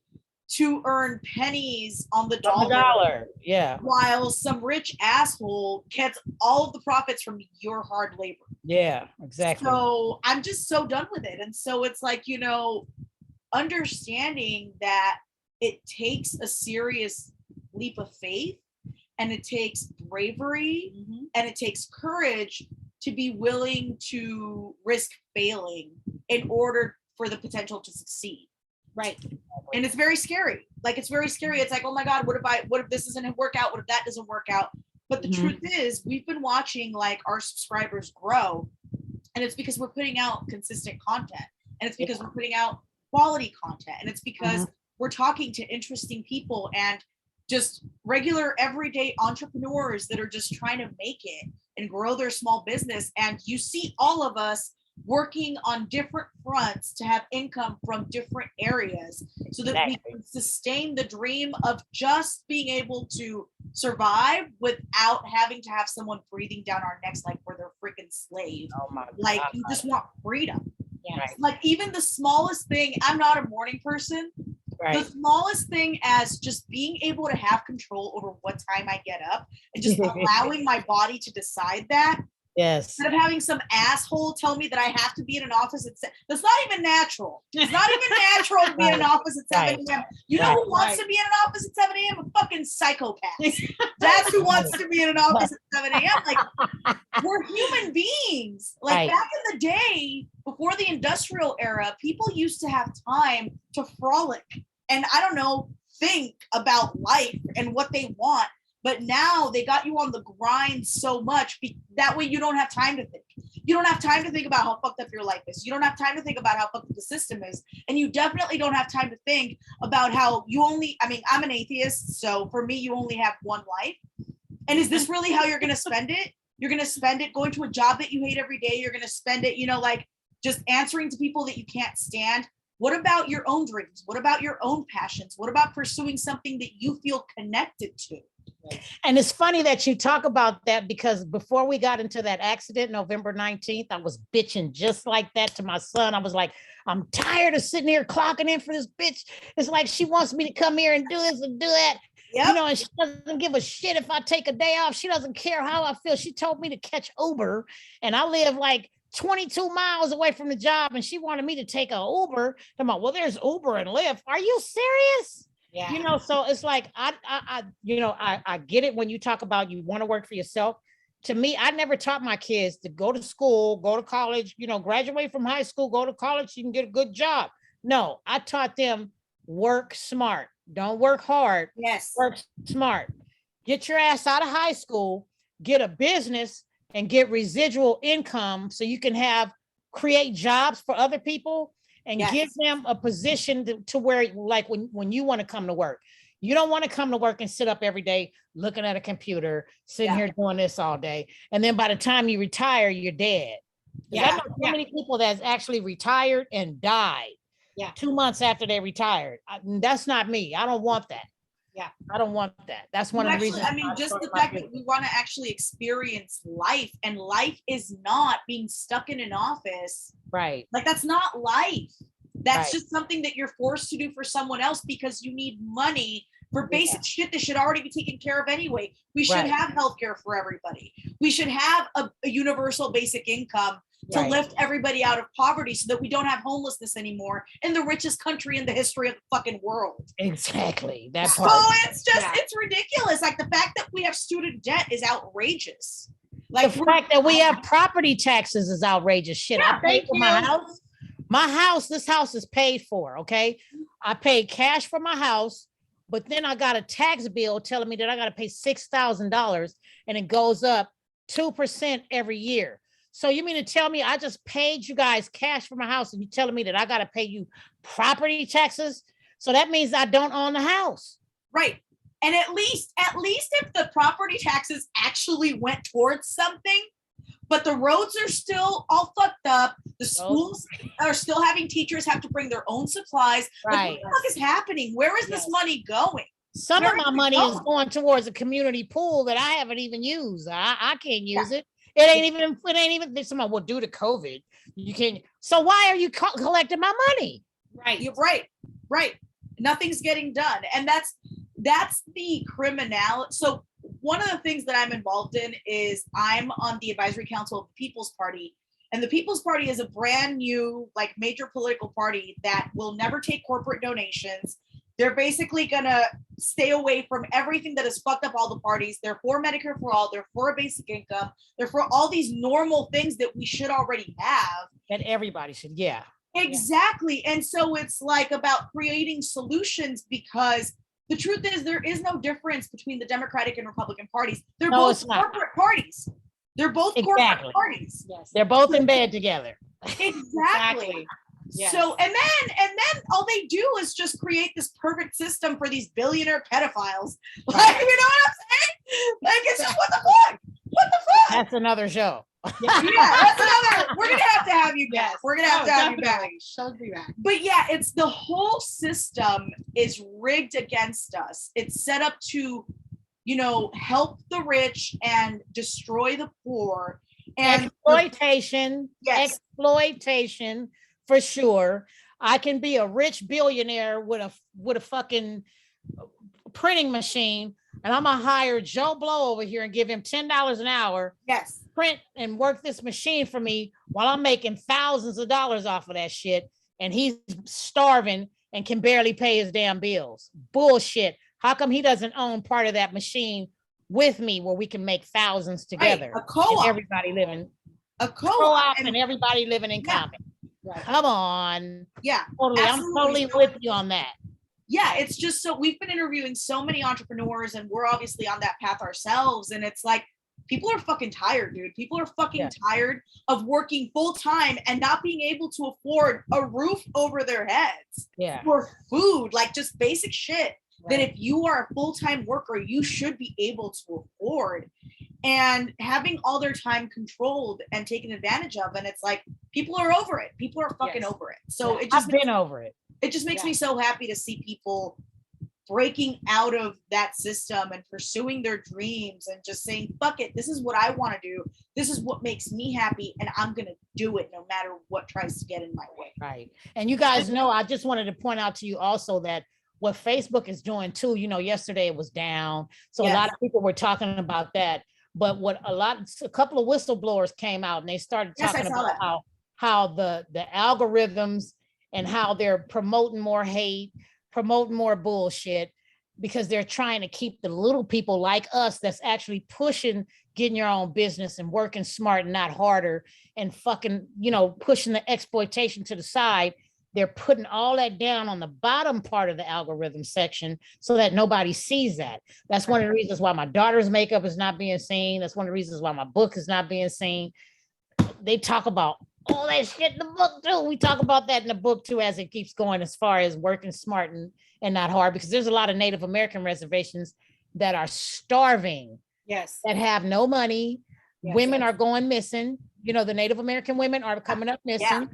to earn pennies on the dollar. Yeah. While some rich asshole gets all of the profits from your hard labor. Yeah, exactly. So I'm just so done with it. And so it's like, you know, understanding that it takes a serious leap of faith, and it takes bravery, and it takes courage to be willing to risk failing in order for the potential to succeed. Right. And it's very scary. Like, it's very scary. It's like, oh my God, what if this doesn't work out? What if that doesn't work out? But the truth is, we've been watching like our subscribers grow, and it's because we're putting out consistent content, and it's because we're putting out quality content, and it's because we're talking to interesting people and just regular everyday entrepreneurs that are just trying to make it and grow their small business. And you see all of us working on different fronts to have income from different areas so that we can sustain the dream of just being able to survive without having to have someone breathing down our necks like we're their freaking slave. Oh my God. Like, you just want freedom. Yes. Like, even the smallest thing, I'm not a morning person. The smallest thing as just being able to have control over what time I get up and just allowing my body to decide that. Yes. Instead of having some asshole tell me that I have to be in an office at that's not even natural. It's not even natural to be in an office at 7 a.m. You know who wants to be in an office at 7 a.m.? A fucking psychopath. That's who wants to be in an office at 7 a.m. Like, we're human beings. Like, back in the day, before the industrial era, people used to have time to frolic and, I don't know, think about life and what they want. But now they got you on the grind so much that way you don't have time to think. You don't have time to think about how fucked up your life is. You don't have time to think about how fucked up the system is. And you definitely don't have time to think about how I'm an atheist. So for me, you only have one life. And is this really how you're going to spend it? You're going to spend it going to a job that you hate every day. You're going to spend it, you know, like just answering to people that you can't stand. What about your own dreams? What about your own passions? What about pursuing something that you feel connected to? And it's funny that you talk about that, because before we got into that accident, November 19th, I was bitching just like that to my son. I was like, I'm tired of sitting here clocking in for this bitch. It's like she wants me to come here and do this and do that. Yep. You know, and she doesn't give a shit if I take a day off. She doesn't care how I feel. She told me to catch Uber, and I live like 22 miles away from the job, and she wanted me to take a Uber. I'm like, well, there's Uber and Lyft. Are you serious? Yeah. You know, so it's like, I get it when you talk about you want to work for yourself. To me, I never taught my kids to go to school, go to college, you know, graduate from high school, go to college, you can get a good job. No, I taught them work smart. Don't work hard. Yes. Work smart. Get your ass out of high school, get a business, and get residual income so you can create jobs for other people. And give them a position to where, like, when you want to come to work, you don't want to come to work and sit up every day looking at a computer, sitting here doing this all day. And then by the time you retire, you're dead. I know so many people that's actually retired and died 2 months after they retired. That's not me. I don't want that. Yeah. I don't want that. That's one of the reasons. I mean, just the fact that we want to actually experience life, and life is not being stuck in an office. Right. Like, that's not life. That's Right. just something that you're forced to do for someone else because you need money for basic shit that should already be taken care of anyway. We should have healthcare for everybody. We should have a universal basic income to lift everybody out of poverty so that we don't have homelessness anymore in the richest country in the history of the fucking world. Exactly. That So part. it's just, it's ridiculous. Like, the fact that we have student debt is outrageous. Like, the fact that we have property taxes is outrageous. Shit, I paid for my house. My house, this house is paid for, okay? I paid cash for my house, but then I got a tax bill telling me that I got to pay $6,000 and it goes up 2% every year. So you mean to tell me I just paid you guys cash for my house and you're telling me that I got to pay you property taxes? So that means I don't own the house. Right. And at least if the property taxes actually went towards something, but the roads are still all fucked up. The schools are still having teachers have to bring their own supplies. Right. Like, what the fuck is happening? Where is this money going? Some of my money is going towards a community pool that I haven't even used. I can't use it. It ain't even somebody will do to COVID. You can. So why are you collecting my money? Right. You're right. Right. Nothing's getting done. And that's the criminal. So one of the things that I'm involved in is I'm on the advisory council of the People's Party. And the People's Party is a brand new, like, major political party that will never take corporate donations. They're basically gonna stay away from everything that has fucked up all the parties. They're for Medicare for all. They're for a basic income. They're for all these normal things that we should already have. That everybody should, yeah. Exactly. And so it's like about creating solutions, because the truth is there is no difference between the Democratic and Republican parties. They're both corporate parties. They're both corporate parties. Yes. They're both in bed together. Exactly. Yes. So and then all they do is just create this perfect system for these billionaire pedophiles. Like, you know what I'm saying? Like, it's just, what the fuck? What the fuck? That's another show. Yeah, that's another. We're gonna have to have you back. We're gonna have to have you back. She'll be back. But yeah, it's the whole system is rigged against us. It's set up to, you know, help the rich and destroy the poor. And exploitation, exploitation for sure. I can be a rich billionaire with a fucking printing machine, and I'm gonna hire Joe Blow over here and give him $10 an hour. Yes. Print and work this machine for me while I'm making thousands of dollars off of that shit, and he's starving and can barely pay his damn bills. Bullshit. How come he doesn't own part of that machine with me where we can make thousands together? Right. A co-op. Everybody living. A co-op and everybody living in common. Right. Come on. Yeah. Totally. I'm totally with you on that. Yeah, it's just so we've been interviewing so many entrepreneurs, and we're obviously on that path ourselves. And it's like, people are fucking tired, dude. People are fucking tired of working full time and not being able to afford a roof over their heads. Or food, like just basic shit that if you are a full-time worker, you should be able to afford. And having all their time controlled and taken advantage of. And it's like, people are over it. People are fucking over it. So it just I've been over it. It just makes me so happy to see people breaking out of that system and pursuing their dreams and just saying, fuck it, this is what I want to do. This is what makes me happy, and I'm going to do it no matter what tries to get in my way. Right. And you guys know, I just wanted to point out to you also that what Facebook is doing too, you know, yesterday it was down. So a lot of people were talking about that. But a couple of whistleblowers came out and they started talking about how the algorithms and how they're promoting more hate, promoting more bullshit, because they're trying to keep the little people like us that's actually pushing getting your own business and working smart and not harder and fucking, you know, pushing the exploitation to the side. They're putting all that down on the bottom part of the algorithm section so that nobody sees that. That's one of the reasons why my daughter's makeup is not being seen. That's one of the reasons why my book is not being seen. They talk about all that shit in the book too. We talk about that in the book too, as it keeps going, as far as working smart and not hard, because there's a lot of Native American reservations that are starving. Yes. That have no money. Yes, women are going missing. You know, the Native American women are coming up missing. Yeah.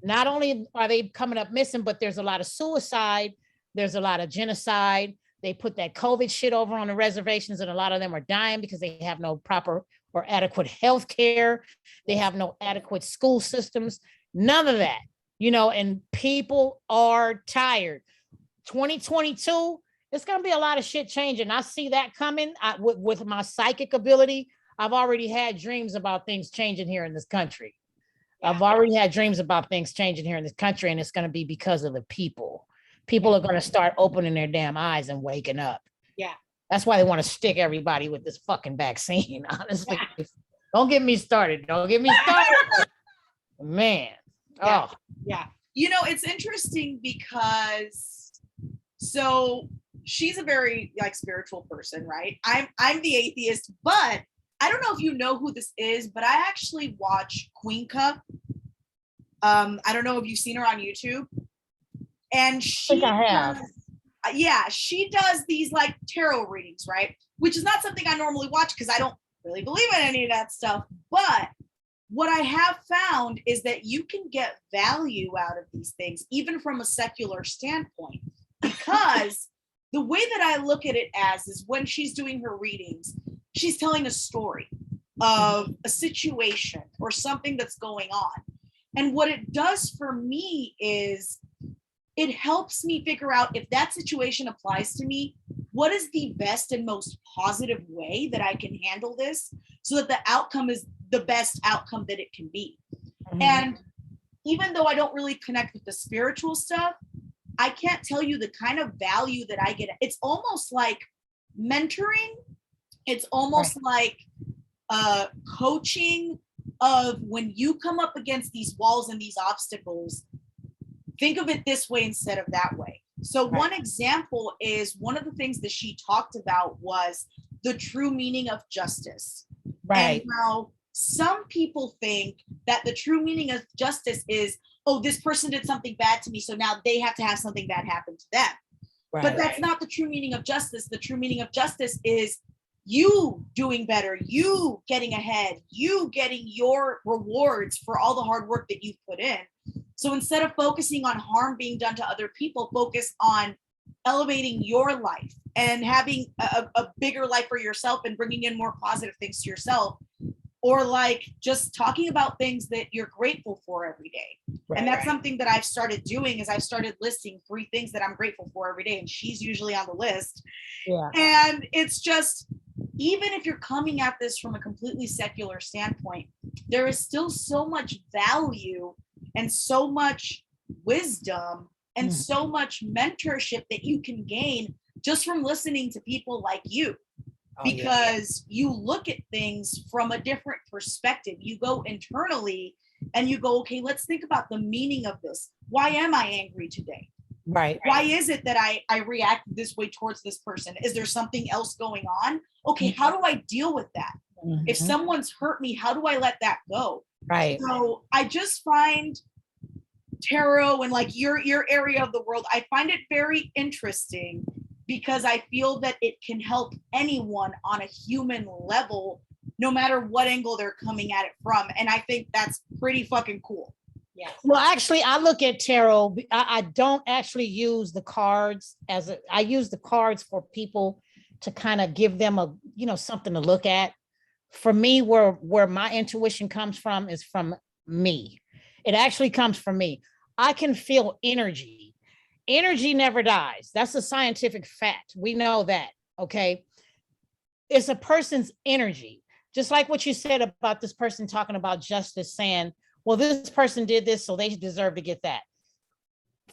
Not only are they coming up missing, but there's a lot of suicide. There's a lot of genocide. They put that COVID shit over on the reservations, and a lot of them are dying because they have no proper or adequate health care. They have no adequate school systems, none of that, and people are tired. 2022, it's going to be a lot of shit changing. I see that coming. With my psychic ability, I've already had dreams about things changing here in this country. I've already had dreams about things changing here in this country, and it's going to be because of the people. People are going to start opening their damn eyes and waking up. Yeah. That's why they want to stick everybody with this fucking vaccine, honestly. Yeah. Don't get me started. Man. Yeah. Oh. Yeah. It's interesting because she's a very spiritual person, right? I'm the atheist, but I don't know if you know who this is, but I actually watch Queen Cup. I don't know if you've seen her on YouTube. And she does these tarot readings, right? Which is not something I normally watch because I don't really believe in any of that stuff. But what I have found is that you can get value out of these things, even from a secular standpoint, because the way that I look at it is when she's doing her readings, she's telling a story of a situation or something that's going on. And what it does for me is it helps me figure out if that situation applies to me, what is the best and most positive way that I can handle this so that the outcome is the best outcome that it can be. Mm-hmm. And even though I don't really connect with the spiritual stuff, I can't tell you the kind of value that I get. It's almost like mentoring. It's almost like coaching of when you come up against these walls and these obstacles, think of it this way instead of that way. So one example is one of the things that she talked about was the true meaning of justice. Right. And how some people think that the true meaning of justice is, oh, this person did something bad to me, so now they have to have something bad happen to them. Right. But that's not the true meaning of justice. The true meaning of justice is you doing better, you getting ahead, you getting your rewards for all the hard work that you've put in. So instead of focusing on harm being done to other people, focus on elevating your life and having a bigger life for yourself and bringing in more positive things to yourself, or just talking about things that you're grateful for every day. Right, and that's something that I've started doing is I've started listing 3 things that I'm grateful for every day. And she's usually on the list. Yeah. And it's just, even if you're coming at this from a completely secular standpoint, there is still so much value and so much wisdom and so much mentorship that you can gain just from listening to people like you. Because you look at things from a different perspective. You go internally and you go, okay, let's think about the meaning of this. Why am I angry today? Right. Why is it that I react this way towards this person? Is there something else going on? Okay, how do I deal with that? Mm-hmm. If someone's hurt me, how do I let that go? Right. So I just find tarot and your area of the world, I find it very interesting because I feel that it can help anyone on a human level, no matter what angle they're coming at it from. And I think that's pretty fucking cool. Yeah. Well, actually, I look at tarot. I don't actually use the cards I use the cards for people to kind of give them something to look at. For me, where my intuition comes from is from me. It actually comes from me. I can feel energy. Energy never dies. That's a scientific fact. We know that, okay? It's a person's energy. Just like what you said about this person talking about justice, saying, well, this person did this, so they deserve to get that.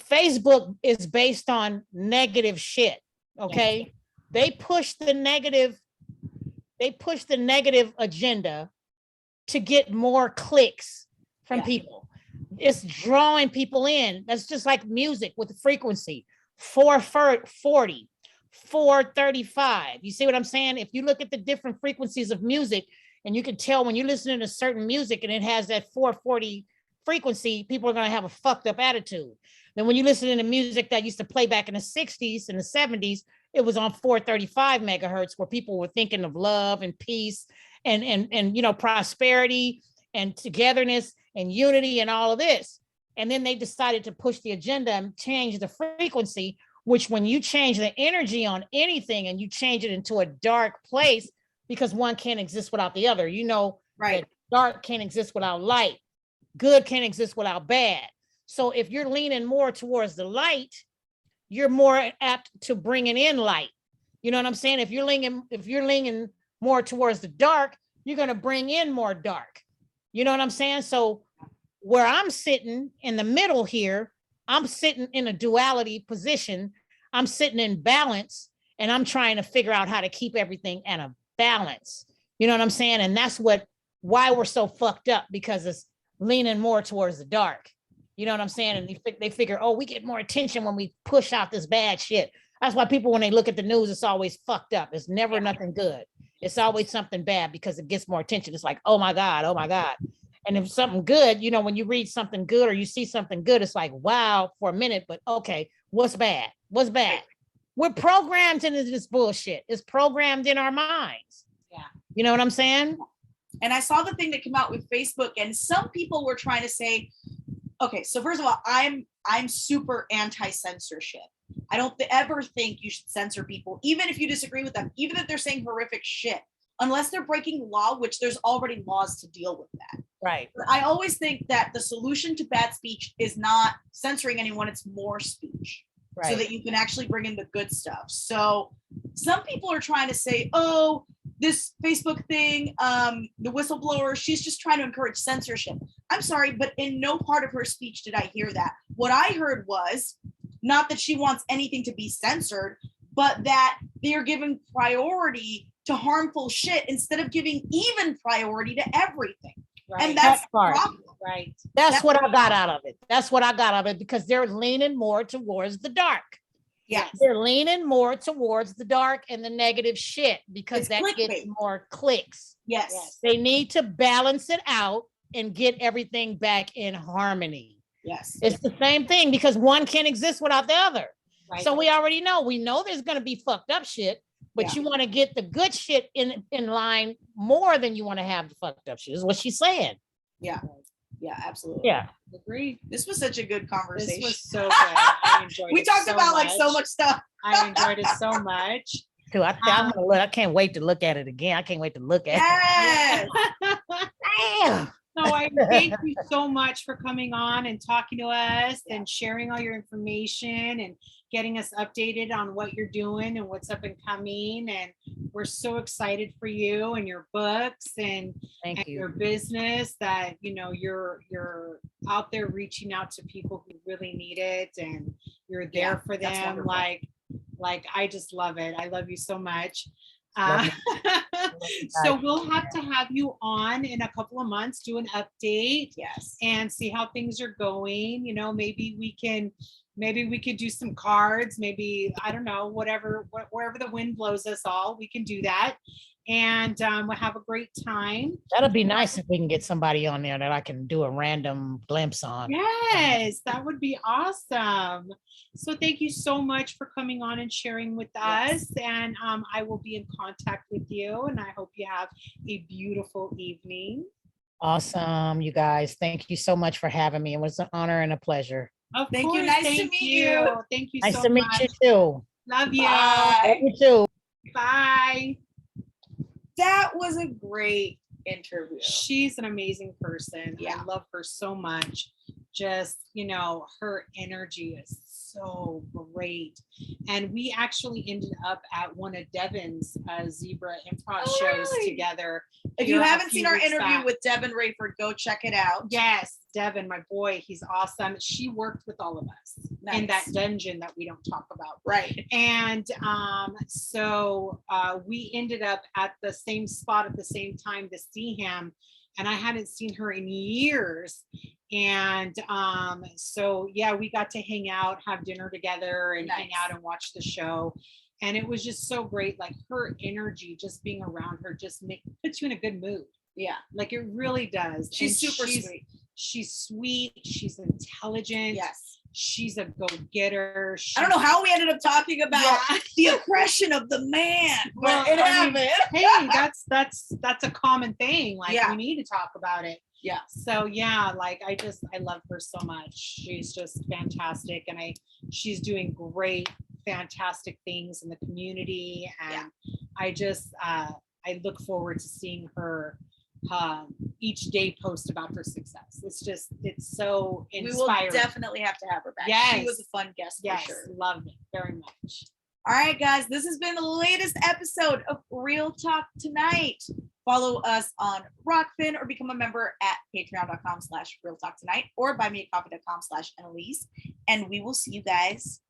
Facebook is based on negative shit, okay? Yes. They push the negative agenda to get more clicks from people. It's drawing people in. That's just like music with the frequency, 440, 435. You see what I'm saying? If you look at the different frequencies of music, and you can tell when you're listening to certain music and it has that 440 frequency, people are going to have a fucked up attitude. Then when you listen to music that used to play back in the 60s and the 70s, it was on 435 megahertz where people were thinking of love and peace and prosperity and togetherness and unity and all of this. And then they decided to push the agenda and change the frequency which when you change the energy on anything and you change it into a dark place, because one can't exist without the other, you know, Right. that dark can't exist without light. Good can't exist without bad. So if you're leaning more towards the light, you're more apt to bringing in light. You know what I'm saying? If you're leaning more towards the dark, you're going to bring in more dark. You know what I'm saying? So where I'm sitting in the middle here, I'm sitting in a duality position. I'm sitting in balance, and I'm trying to figure out how to keep everything in a balance. You know what I'm saying? And that's why we're so fucked up, because it's leaning more towards the dark. You know what I'm saying? And they figure, oh, we get more attention when we push out this bad shit. That's why people, when they look at the news, it's always fucked up. It's never nothing good. It's always something bad because it gets more attention. It's like, oh my God, oh my God. And if something good, you know, when you read something good or you see something good, it's like, wow, for a minute, but okay, what's bad? What's bad? We're programmed into this bullshit. It's programmed in our minds. Yeah. You know what I'm saying? And I saw the thing that came out with Facebook, and some people were trying to say, okay, so first of all, I'm super anti-censorship. I don't ever think you should censor people, even if you disagree with them, even if they're saying horrific shit, unless they're breaking law, which there's already laws to deal with that. Right. But I always think that the solution to bad speech is not censoring anyone, it's more speech. Right. So that you can actually bring in the good stuff. So some people are trying to say, oh, this Facebook thing, the whistleblower, she's just trying to encourage censorship. I'm sorry, but in no part of her speech did I hear that. What I heard was not that she wants anything to be censored, but that they're giving priority to harmful shit instead of giving even priority to everything. Right. And that's the problem. Right. That's what I got out of it. That's what I got out of it, because they're leaning more towards the dark. Yes. They're leaning more towards the dark and the negative shit, because that gets more clicks. Yes. They need to balance it out and get everything back in harmony. Yes. It's the same thing, because one can't exist without the other. Right. So we already know. We know there's going to be fucked up shit, but you want to get the good shit in line more than you want to have the fucked up shit, is what she's saying. Yeah. Yeah, absolutely. Yeah. Agreed. This was such a good conversation. This was so good. I enjoyed we it talked so about much. like so much stuff. I enjoyed it so much. Dude, I can't wait to look at it again. I can't wait to look at it. Damn. So I thank you so much for coming on and talking to us and sharing all your information and getting us updated on what you're doing and what's up and coming. And we're so excited for you and your books and your business, that, you know, you're out there reaching out to people who really need it, and you're there for them. Like I just love it. I love you so much. So we'll have to have you on in a couple of months, do an update, and see how things are going. You know, maybe we could do some cards, maybe, I don't know, wherever the wind blows us all, we can do that. And we'll have a great time. That'll be nice if we can get somebody on there that I can do a random glimpse on. Yes, that would be awesome. So thank you so much for coming on and sharing with us. And I will be in contact with you, and I hope you have a beautiful evening. Awesome, you guys. Thank you so much for having me. It was an honor and a pleasure. Thank you. Nice to meet you. Thank you so much. Nice to meet you too. Love you. Bye. Love you too. Bye. That was a great interview. She's an amazing person. Yeah. I love her so much. Just, you know, her energy is so great. And we actually ended up at one of Devin's Zebra improv shows together. If you haven't seen our interview with Devin Rayford, go check it out. Yes, Devin, my boy, he's awesome. She worked with all of us in that dungeon that we don't talk about. Right. And so we ended up at the same spot at the same time to see him. And I hadn't seen her in years. And so, yeah, we got to hang out, have dinner together, and hang out and watch the show. And it was just so great. Like, her energy, just being around her, just puts you in a good mood. Yeah. Like, it really does. She's super sweet. She's sweet. She's intelligent. Yes. She's a go-getter. I don't know how we ended up talking about the oppression of the man, but it happened. Hey, that's a common thing. Like, we need to talk about it. Yeah. So yeah, like I love her so much. She's just fantastic, and she's doing great fantastic things in the community, and Yeah. I just I look forward to seeing her each day post about her success. It's so inspiring. We will definitely have to have her back. Yes. She was a fun guest Yes, for sure. love it very much. All right, guys, this has been the latest episode of Real Talk Tonight. Follow us on Rockfin or become a member at patreon.com/realtalktonight or buymeacoffee.com/Annalise. And we will see you guys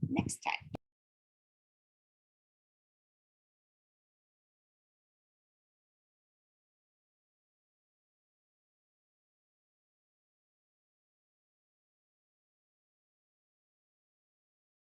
next time.